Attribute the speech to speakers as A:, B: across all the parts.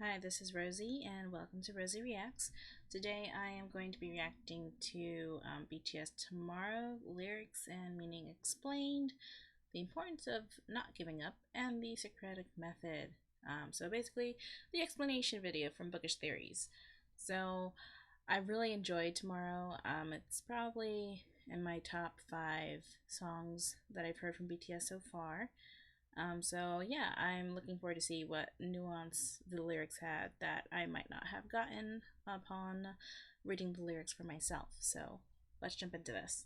A: Hi, this is Rosie, and welcome to Rosie Reacts. Today I am going to be reacting to BTS Tomorrow lyrics and meaning explained, the importance of not giving up, and the Socratic Method. So basically, the explanation video from Bookish Theories. So I really enjoyed Tomorrow. It's probably in my top 5 songs that I've heard from BTS so far. So yeah, I'm looking forward to see what nuance the lyrics had that I might not have gotten upon reading the lyrics for myself. So let's jump into this.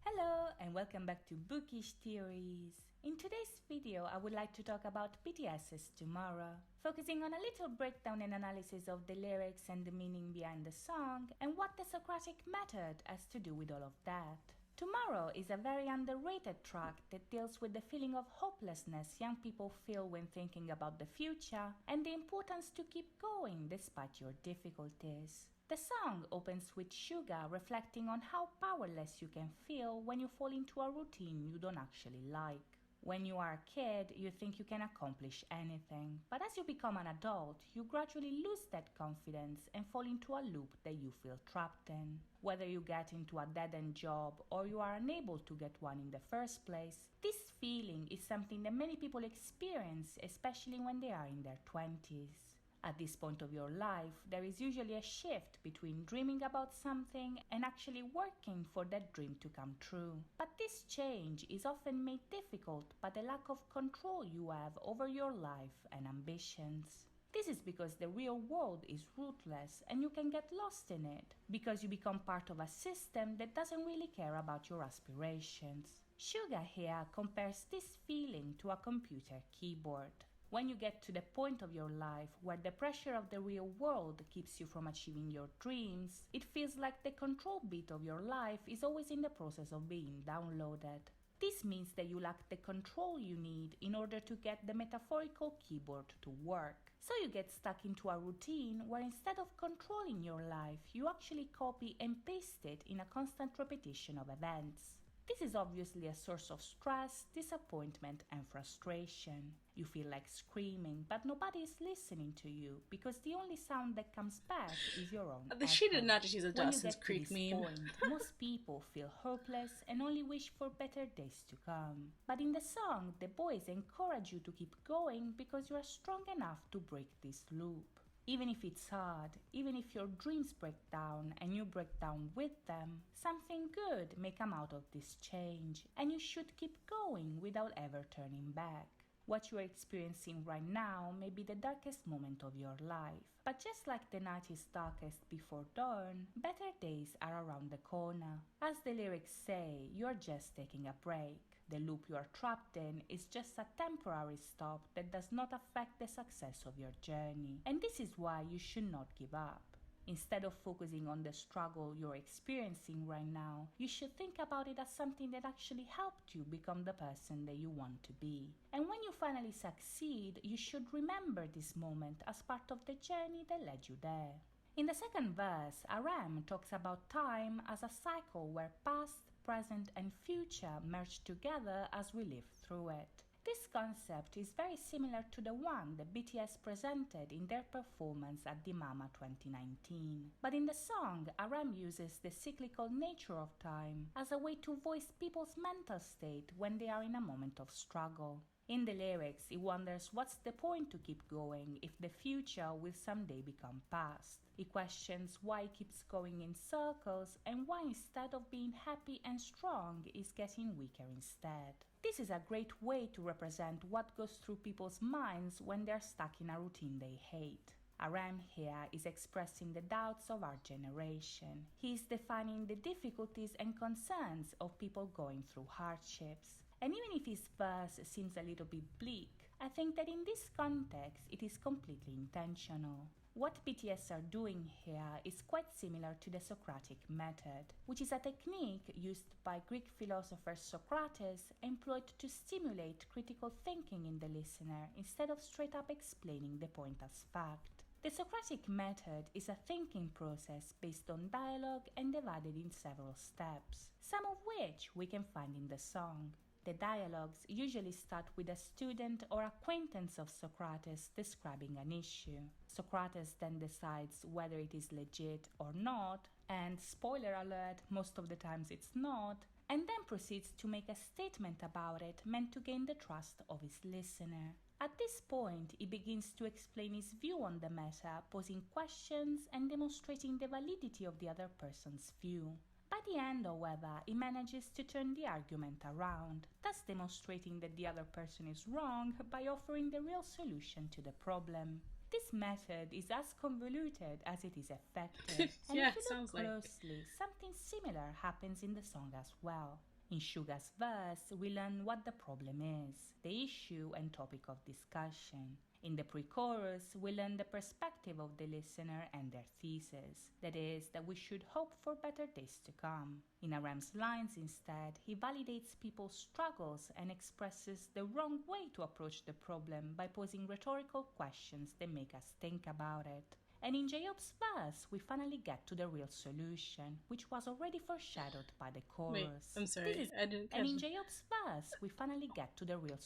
B: Hello and welcome back to Bookish Theories. In today's video, I would like to talk about BTS's Tomorrow, focusing on a little breakdown and analysis of the lyrics and the meaning behind the song and what the Socratic Method has to do with all of that. Tomorrow is a very underrated track that deals with the feeling of hopelessness young people feel when thinking about the future and the importance to keep going despite your difficulties. The song opens with Suga reflecting on how powerless you can feel when you fall into a routine you don't actually like. When you are a kid, you think you can accomplish anything, but as you become an adult, you gradually lose that confidence and fall into a loop that you feel trapped in. Whether you get into a dead-end job or you are unable to get one in the first place, this feeling is something that many people experience, especially when they are in their 20s. At this point of your life, there is usually a shift between dreaming about something and actually working for that dream to come true. But this change is often made difficult by the lack of control you have over your life and ambitions. This is because the real world is ruthless and you can get lost in it, because you become part of a system that doesn't really care about your aspirations. Suga here compares this feeling to a computer keyboard. When you get to the point of your life where the pressure of the real world keeps you from achieving your dreams, it feels like the control bit of your life is always in the process of being downloaded. This means that you lack the control you need in order to get the metaphorical keyboard to work. So you get stuck into a routine where instead of controlling your life, you actually copy and paste it in a constant repetition of events. This is obviously a source of stress, disappointment, and frustration. You feel like screaming, but nobody is listening to you because the only sound that comes back is your own
A: She did
B: echo.
A: not just use a
B: When you
A: Dawson's
B: get to
A: Creek
B: this
A: meme.
B: point, most people feel hopeless and only wish for better days to come. But in the song, the boys encourage you to keep going because you are strong enough to break this loop. Even if it's hard, even if your dreams break down and you break down with them, something good may come out of this change, and you should keep going without ever turning back. What you are experiencing right now may be the darkest moment of your life, but just like the night is darkest before dawn, better days are around the corner. As the lyrics say, you are just taking a break. The loop you are trapped in is just a temporary stop that does not affect the success of your journey. And this is why you should not give up. Instead of focusing on the struggle you're experiencing right now, you should think about it as something that actually helped you become the person that you want to be. And when you finally succeed, you should remember this moment as part of the journey that led you there. In the second verse, RM talks about time as a cycle where past, present, and future merge together as we live through it. This concept is very similar to the one that BTS presented in their performance at the Mama 2019. But in the song, RM uses the cyclical nature of time as a way to voice people's mental state when they are in a moment of struggle. In the lyrics, he wonders what's the point to keep going if the future will someday become past. He questions why he keeps going in circles and why instead of being happy and strong, he's getting weaker instead. This is a great way to represent what goes through people's minds when they're stuck in a routine they hate. RM here is expressing the doubts of our generation. He is defining the difficulties and concerns of people going through hardships. And even if his verse seems a little bit bleak, I think that in this context it is completely intentional. What BTS are doing here is quite similar to the Socratic Method, which is a technique used by Greek philosopher Socrates employed to stimulate critical thinking in the listener instead of straight up explaining the point as fact. The Socratic method is a thinking process based on dialogue and divided in several steps, some of which which we can find in the song. The dialogues usually start with a student or acquaintance of Socrates describing an issue. Socrates then decides whether it is legit or not, and spoiler alert, most of the times it's not, and then proceeds to make a statement about it meant to gain the trust of his listener. At this point, he begins to explain his view on the matter, posing questions and demonstrating the validity of the other person's view. By the end, however, he manages to turn the argument around, thus demonstrating that the other person is wrong by offering the real solution to the problem. This method is as convoluted as it is effective, and
A: Yeah,
B: if you
A: it
B: look
A: sounds like.
B: closely, something similar happens in the song as well. In Suga's verse, we learn what the problem is, the issue and topic of discussion. In the pre-chorus, we learn the perspective of the listener and their thesis, that is, that we should hope for better days to come. In Aram's lines, instead, he validates people's struggles and expresses the wrong way to approach the problem by posing rhetorical questions that make us think about it. And in Jacob's verse, we finally get to the real solution, which was already foreshadowed by the
A: Wait,
B: chorus.
A: I'm sorry. I didn't
B: And
A: catch
B: in
A: it.
B: Jacob's verse, we finally get to the real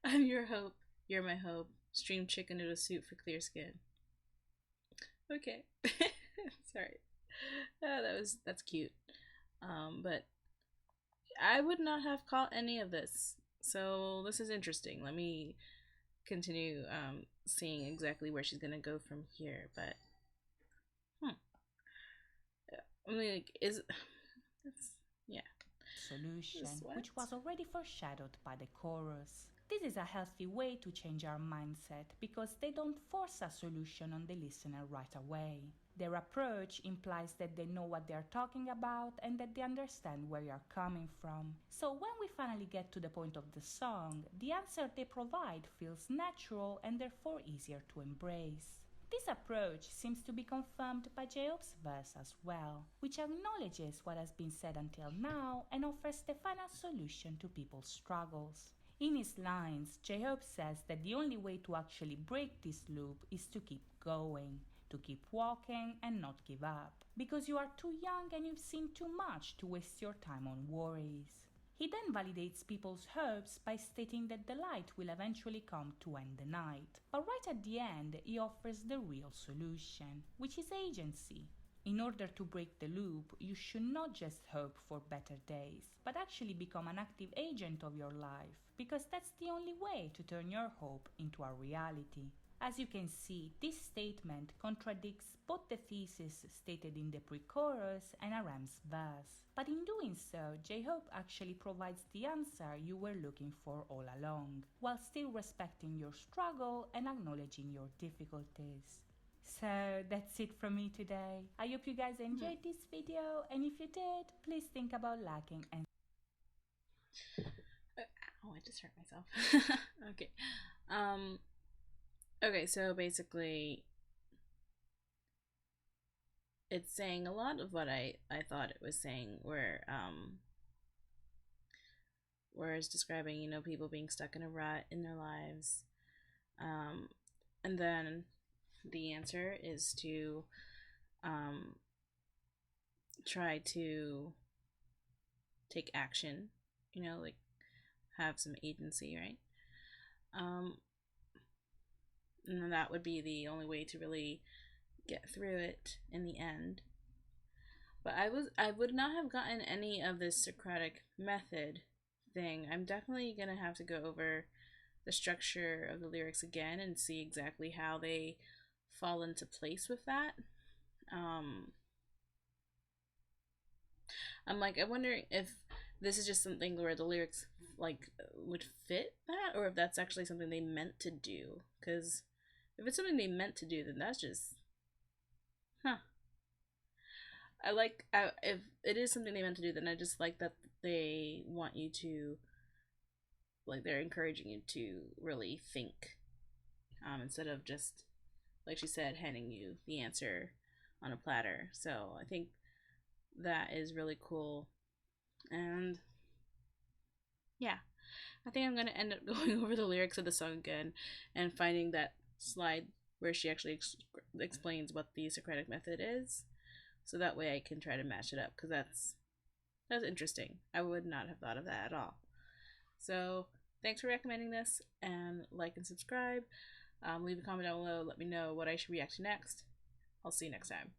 A: I'm your hope. You're my hope. Stream chicken noodle soup for clear skin. Okay. Sorry. That's cute. But I would not have caught any of this. So this is interesting. Let me continue seeing exactly where she's gonna go from here. But I mean, like, is it's yeah.
B: solution, which was already foreshadowed by the chorus. This is a healthy way to change our mindset because they don't force a solution on the listener right away. Their approach implies that they know what they are talking about and that they understand where you are coming from. So when we finally get to the point of the song, the answer they provide feels natural and therefore easier to embrace. This approach seems to be confirmed by Jacob's verse as well, which acknowledges what has been said until now and offers the final solution to people's struggles. In his lines, Jacob says that the only way to actually break this loop is to keep going, to keep walking and not give up, because you are too young and you've seen too much to waste your time on worries. He then validates people's hopes by stating that the light will eventually come to end the night. But right at the end, he offers the real solution, which is agency. In order to break the loop, you should not just hope for better days, but actually become an active agent of your life, because that's the only way to turn your hope into a reality. As you can see, this statement contradicts both the thesis stated in the pre-chorus and Aram's verse. But in doing so, J-Hope actually provides the answer you were looking for all along, while still respecting your struggle and acknowledging your difficulties. So that's it from me today. I hope you guys enjoyed this video, and if you did, please think about liking and
A: Oh, I just hurt myself. Okay. Okay, so basically it's saying a lot of what I thought it was saying, where it's describing, you know, people being stuck in a rut in their lives. And then the answer is to try to take action, you know, like have some agency, right? And that would be the only way to really get through it in the end. But I would not have gotten any of this Socratic method thing. I'm definitely gonna have to go over the structure of the lyrics again and see exactly how they fall into place with that. I'm like, I wonder if this is just something where the lyrics like would fit that, or if that's actually something they meant to do. Because if it's something they meant to do, then that's just, huh. If it is something they meant to do, then I just like that they want you to, like, they're encouraging you to really think, instead of just, like she said, handing you the answer on a platter. So I think that is really cool. And yeah, I think I'm gonna end up going over the lyrics of the song again and finding that slide where she actually explains what the Socratic method is, so that way I can try to match it up, because That's interesting. I would not have thought of that at all. So thanks for recommending this, and like and subscribe. Leave a comment down below. Let me know what I should react to next. I'll see you next time.